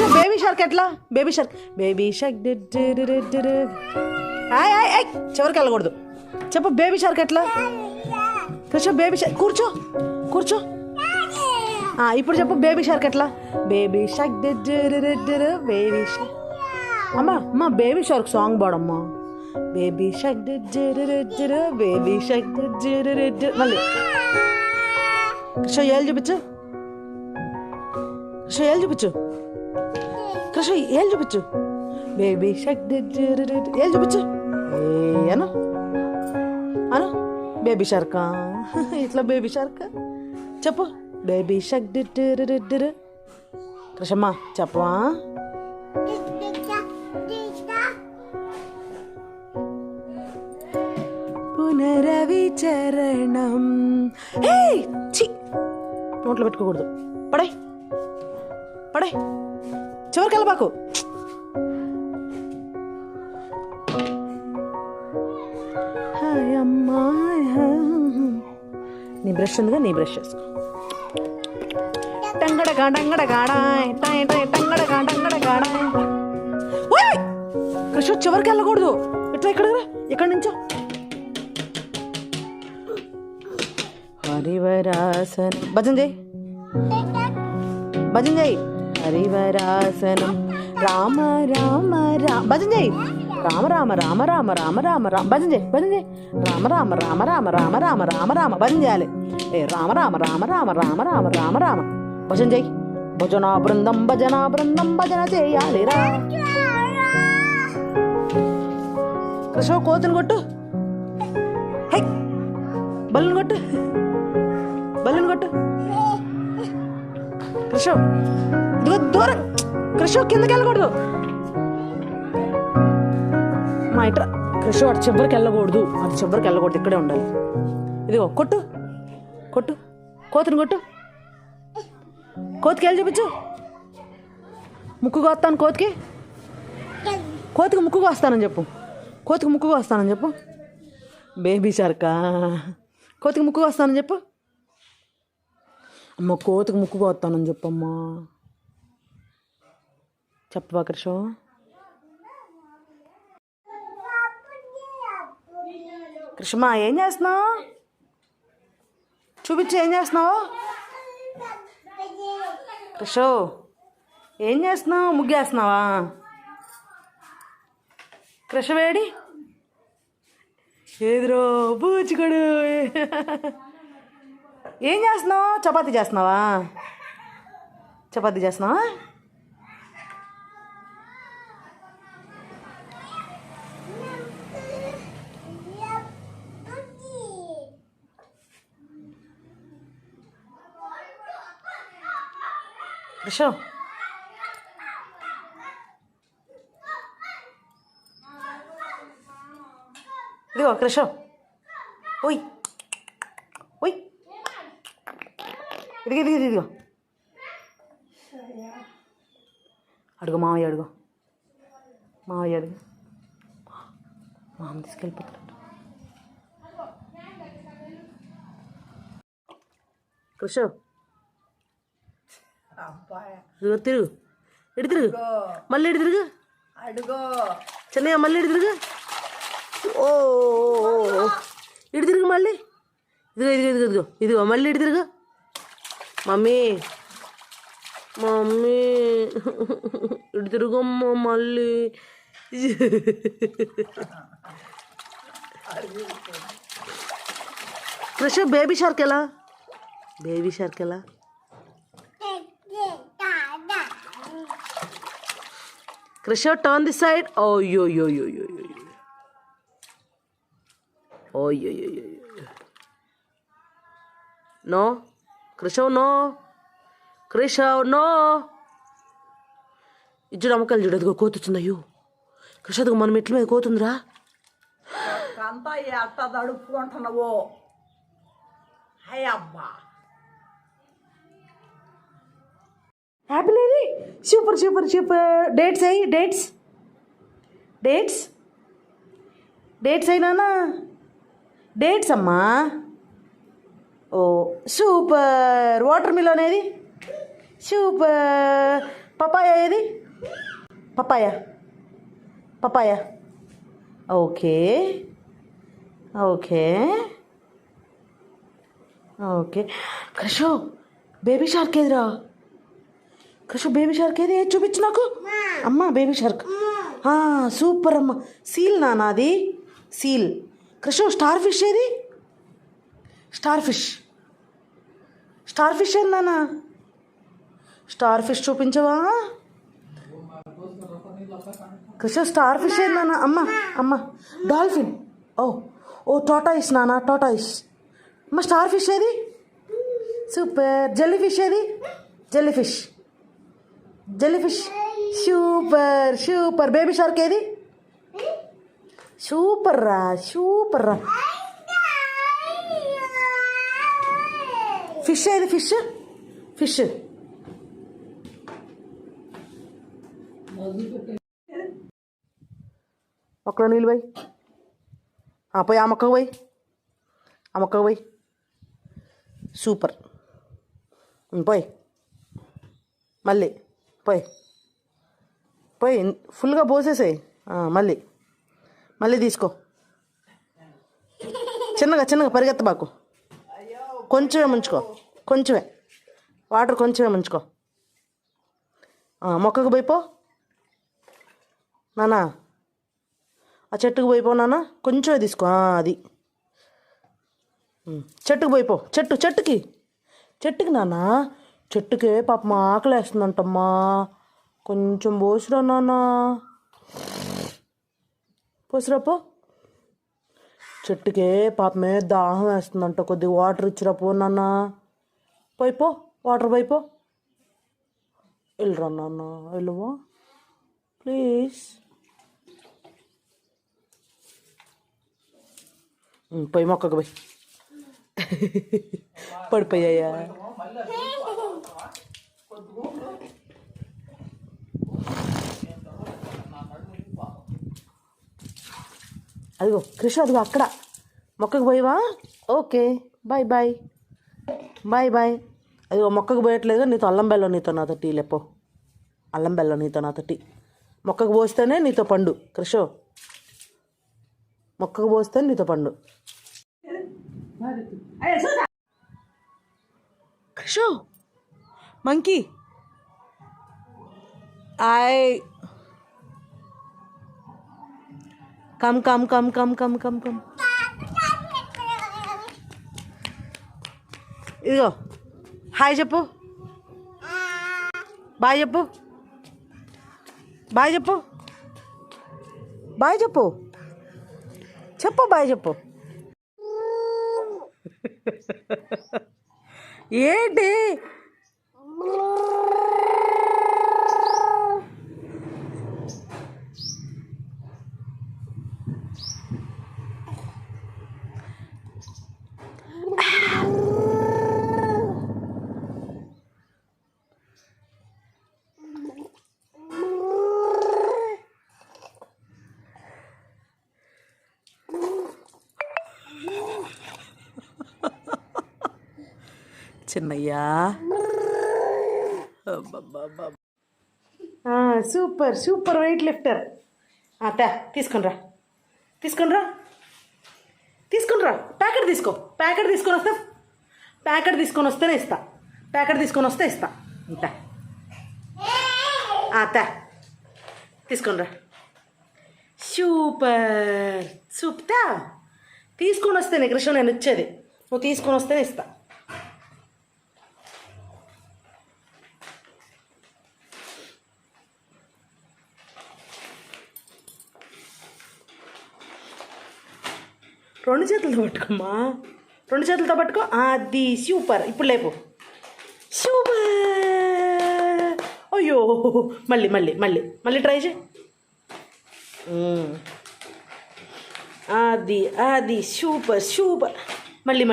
Krishna baby shark ఎట్లా baby shark చివరికి వెళ్ళకూడదు చెప్పు బేబీ షార్క్ ఎట్లా కృష్ణ బేబీ షార్క్ కూర్చో కూర్చో ఇప్పుడు చెప్పు బేబీ షార్క్ ఎట్లా బేబీ షార్క్ బేబీ షార్క్ అమ్మా బేబీ షార్క్ సాంగ్ పాడమ్మా బేబీ షార్క్ బేబీ షార్క్ మళ్ళీ కృష్ణ ఏళ్ళు చూపించు కృష్ణ ఏళ్ళు చూపించు కృష్ణ ఏళ్ళు చూపించు బేబీ షార్క్ ఏళ్ళు చూపించు అను అను బేబీ షార్క్ ఇట్లా బేబీ షార్క్ చెప్పు బేబీ షార్క్ కృష్ణమ్మ చెప్పవా పునరవిచరణం నోట్లో పెట్టుకోకూడదు పడే పడే చివరికి వెళ్ళబాకు హాయ్ అమ్మా నీ బ్రష్ ఉందిగా నీ బ్రష్ చేసుకో టంగడగా టంగడగాడాయ్ టంగడగా టంగడగాడాయ్ కృష్ణ చివరికి వెళ్ళకూడదు ఇట్లా ఇక్కడ నుంచో హరివరాసనం భజన చేయి భజన చేయి హరివరాసనం రామ రామ రామ భజన చేయి రామ రామ రామ రామ రామ రామ రామ భజన చేయి రామ రామ రామ రామ రామ రామ రామ రామ భజన చేయాలి రామ రామ రామ రామ రామ రామ రామ రామ భజన చేయి భజన బృందం భజన చేయాలి రా కృష్ణ కోతుని కొట్టు హై బల్లుని కొట్టు కృష్ణ దూరం కృష్ణ కిందకి వెళ్ళకూడదు మా ఇట్రా కృష్ణ అటు చివరికి వెళ్ళకూడదు ఇక్కడే ఉండాలి ఇదిగో కొట్టు కోతిని కొట్టు కోతికి వెళ్ళి చూపించు ముక్కు కోస్తాను కోతికి ముక్కు కోస్తానని చెప్పు బేబీ షార్కా కోతికి ముక్కు వస్తానని చెప్పు అమ్మ కోతికి ముక్కు కోస్తానని చెప్పమ్మా చెప్పవా కృష్ణ కృష్ణ ఏం చేస్తున్నావు చూపించు ఏం చేస్తున్నావు కృష్ణ ఏం చేస్తున్నావు ముగ్గేస్తున్నావా కృష్ణవేడి ఏదిరో బూచిగడు ఏం చేస్తున్నావు చపాతీ చేస్తున్నావా కృష్ణ ఇదిగో కృష్ణ ఓయ్ ఇదిగో అడుగు మామయ్య అడుగు మామ తీసుకెళ్ళిపోతాడు కృష్ణ తిరుగు మళ్ళీ తిరుగు అడుగో చెన్నయ్య మళ్ళీ తిరుగు ఓ తిరుగు మళ్ళీ ఇదిగో మళ్ళీ తిరుగు మమ్మీ తిరుగమ్మ మళ్ళీ కృష్ణ బేబీ షార్క్ ఎలా కృష్ణ టర్న్ దిస్ సైడ్ ఓయో నో కృష్ణ ఇజ్జుడు అమ్మకాయలు చూడు అదిగో కోతుచ్చింది అయ్యో కృష్ణ అదిగో మన మెట్ల మీద కోతుందిరా అంతా అట్ట తడుపుకుంటున్నావు అబ్బా హ్యాపీ లేది సూపర్ డేట్స్ అయ్యి డేట్స్ అయినా డేట్స్ అమ్మా ఓ సూపర్ వాటర్ మిలన్ ఏది సూపర్ పపాయ ఏది? Papaya papaya. Okay okay okay. Krishu baby shark ఏదిరా? క్రిషు బేబీ షార్క్ ఏది? చూపించు నాకు. అమ్మ బేబీ షార్క్ సూపర్ అమ్మ. సీల్ నాన్న అది, సీల్. క్రిషు స్టార్ ఫిష్ ఏది? స్టార్ ఫిష్ ఏది నాన్న? స్టార్ ఫిష్ చూపించవా? క్రిషు స్టార్ ఫిష్ ఏది నాన్న? అమ్మ డాల్ఫిన్. ఓ టాటాయిస్ నాన్న, టాటాయిస్. అమ్మ స్టార్ ఫిష్ ఏది? సూపర్. జెల్లీ ఫిష్ ఏది? Jelly fish super. Baby shark ఏది? సూపర్ రా. ఫిష్ ఏది? ఫిష్ ఒక్కలో నీళ్ళు పోయి పోయి ఆ మొక్కకు పోయి సూపర్. పోయి మళ్ళీ పోయి ఫుల్గా పోసేసాయి. మళ్ళీ తీసుకో. చిన్నగా పరిగెత్తబాకు. కొంచెమే ముంచుకో, వాటర్ కొంచెమే ముంచుకో. మొక్కకు పోయిపో నానా. ఆ చెట్టుకు పోయిపో నాన్న. కొంచెమే తీసుకో. అది చెట్టుకు పోయిపో. చెట్టుకి నాన్న. చెట్టుకే పాపం ఆకలి వేస్తుందంటమ్మా. కొంచెం పోసిరా నాన్న. పోసిరాపో. చెట్టుకే పాపమే దాహం వేస్తుందంట. కొద్దిగా వాటర్ ఇచ్చిరా పో నాన్న. పోయిపో, వాటర్ పోయిపో. వెళ్ళరా నాన్న, వెళ్ళవా ప్లీజ్. పోయి మొక్కకు పోయి. పడిపోయాయా? అదిగో కృషి, అదిగో అక్కడ మొక్కకు పోయివా? Okay bye. అదిగో మొక్కకు పోయట్లేదు. నీతో అల్లం బెల్లం నీతో నాతో టీ లేపో. అల్లం బెల్లం నీతో నాతో టీ. మొక్కకు పోస్తేనే నీతో పండు కృషు. మొక్కకు పోస్తేనే నీతో పండు. కృషు మంకీ కమ్. ఇదిగో హాయ్ చెప్పు. బాయ్ చెప్పు. బాయ్ చెప్పు. ఏంటి? చిన్నయ్యా సూపర్ వెయిట్ లిఫ్టర్. తీసుకునిరా. ప్యాకెట్ తీసుకొని వస్తేనే ఇస్తా. ఇంత తీసుకునిరా. సూపర్. తీసుకొని వస్తేనే కృష్ణ నేను వచ్చేది. నువ్వు తీసుకొని వస్తేనే ఇస్తా. రెండు చేతులతో పట్టుకో. అది సూపర్. ఇప్పుడు లేపు. సూపర్. అయ్యో మళ్ళీ ట్రై చేయి. అది సూపర్. మళ్ళీ